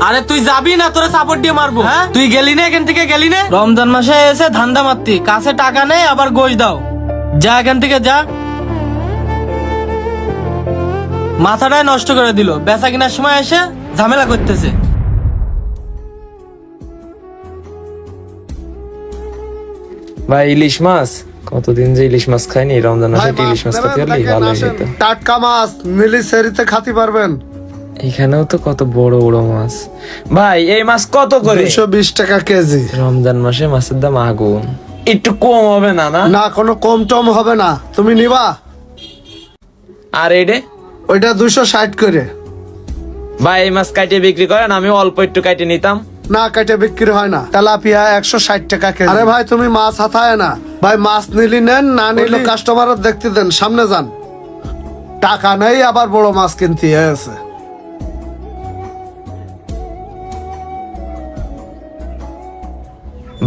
আরে তুই যাবি না, তোরে সাপোর্ট দিয়ে মারবো। হ্যাঁ তুই গেলি না এখান থেকে, গেলি না? রমজান মাসে এসে ধান্দা মারতি, কাছে টাকা নেই আবার গোশ দাও। যা এখান থেকে যা। মাথাটাই নষ্ট করে দিল, বেচা কিনার সময় এসে ঝামেলা করতেছে। ভাই ইলিশ মাছ, কতদিন যে ইলিশ মাছ খাইনি, রমজান মাসে একটু ইলিশ মাছ খেতে পারলে ভালো হতো। টাটকা মাছ নিলি সেরিতে খাতে পারবেন। এখানেও তো কত বড় বড় মাছ। ভাই এই মাছ কত করে? 220 টাকা কেজি। রমজান মাসে মাছের দাম আগুন, একটু কম হবে না? না না, কোনো কম টম হবে না, তুমি নিবা। আর এইডে ওইটা 260 করে। ভাই এই মাছ কাটে বিক্রি করেন, আমি অল্প একটু কাটে নিতাম। না, কাটে বিক্রি হয় না। তেলাপিয়া 160 টাকা কেজি। আরে ভাই তুমি মাছ হাতায় না ভাই, মাছ নিলি নেন, না নিলে কাস্টমার দেখতে দেন, সামনে যান। টাকা নেই আবার বড় মাছ কিনতে আছে।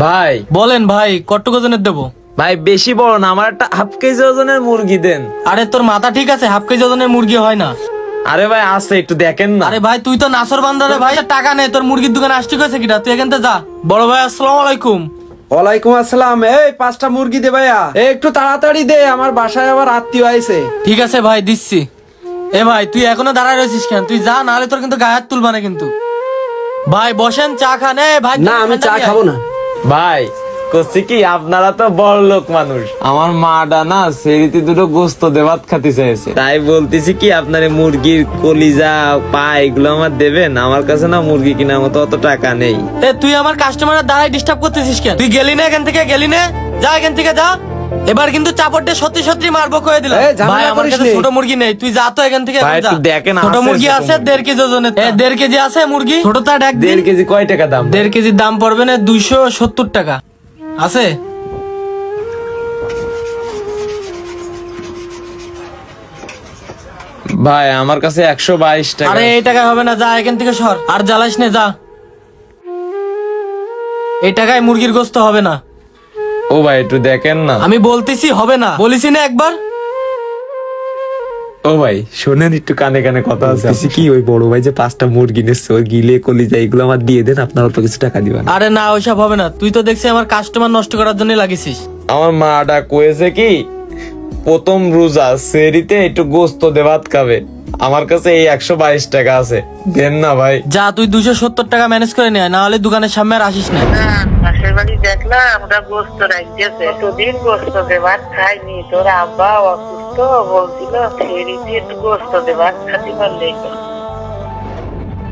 ভাই বলেন ভাই, কট্টুক ওজনের দেবো? ভাই বেশি বড় না, আমার একটা হাফ কেজি ওজনের মুরগি দেন। আরে তোর মাথা ঠিক আছে? হাফ কেজি ওজনের মুরগি হয় না। আরে ভাই আছে, একটু দেখেন না। আরে ভাই তুই তো নাসর বান্দা রে ভাই, টাকা নেই, তোর মুরগির দোকানে আসতে গেছে কিটা? তুই এখান থেকে যা। বড় ভাই আসসালামু আলাইকুম। ওয়ালাইকুম আসসালাম। এই 5টা মুরগি দে ভাইয়া, একটু তাড়াতাড়ি দে, আমার বাসায় আবার আত্মীয় আইছে। ঠিক আছে ভাই, দিচ্ছি। এ ভাই তুই এখনো দাঁড়ায় রয়েছিস কেন? তুই যা, নাহলে তোর কিন্তু গায়ে হাত তুলবা না কিন্তু। ভাই বসেন, চা খান। এ ভাই না আমি চা খাবো না। ভাই করছি কি, আপনারা তো বড় লোক মানুষ, আমার মাটা না সেরিতে দুটো গোস্ত দেবাত খাতে চাইছে, তাই বলতেছি কি আপনার মুরগির কলিজা পা এগুলো আমার দেবেন। আমার কাছে না মুরগি কেনার মতো অত টাকা নেই। এ তুই আমার কাস্টমারের দাঁড়ায় ডিস্টার্ব করতেছিস কেন? তুই গেলি না এখান থেকে, গেলি না? যা এখান থেকে যা। এবার কিন্তু চাপড়ে সত্যি সত্যি মারবো কয়ে দিলাম। এই, ঝামেলা ভাই আমার করিস কাছে নে। ছোট মুরগি নেই, তুই যা তো এখান থেকে। ভাই, এখন যা। একটু দেখেন, ছোট আছে মুরগি ছোট আছে মুরগি। 1.5 কেজি ওজনের। 1.5 কেজি আছে মুরগি, ছোটটা এক 1.5 কেজি কয় টাকা দাম? 1.5 কেজির দাম পড়বে না 270 টাকা। আছে? ভাই আমার কাছে 122 টাকা। আরে এই টাকা হবে না, যা এখান থেকে সর। আর জ্বালাইস না, যা। এই টাকায় মুরগির গোস্ত হবে না। ও ভাই একটু দেখেন না। আমি বলতেছি হবে না, বলিস না একবার? ও ভাই শোনেন, একটু কানে কানে কথা আছে। বলতেছি কি, ওই বড় ভাই যে 5টা মুরগি নিচ্ছে, ওই গিলে কলিজা এগুলো আমার দিয়ে দেন, আপনার অল্প কিছু টাকা দিবেন। আরে না, ওইসব হবে না। তুই তো দেখছি আমার কাস্টমার নষ্ট করার জন্য লাগিয়েছিস। আমার মাটা কয়েছে কি, প্রথম রোজা সেরিতে একটু গোস্ত দেবাত খাবে, আমার কাছে এই 122 টাকা আছে, দেন না ভাই। যা তুই 270 টাকা ম্যানেজ করে নিয়ে আয়, না হলে দোকানের সামনে আর আসিস না। পাশের বাড়ি দেখলাম ওরা গোস্ত রাখতেছে, কতদিন গোস্ত দেবার খাইনি। তোর আব্বা অসুস্থ, বলছিল ফেরিতে একটু গোস্ত দেবার খাতে পারলে।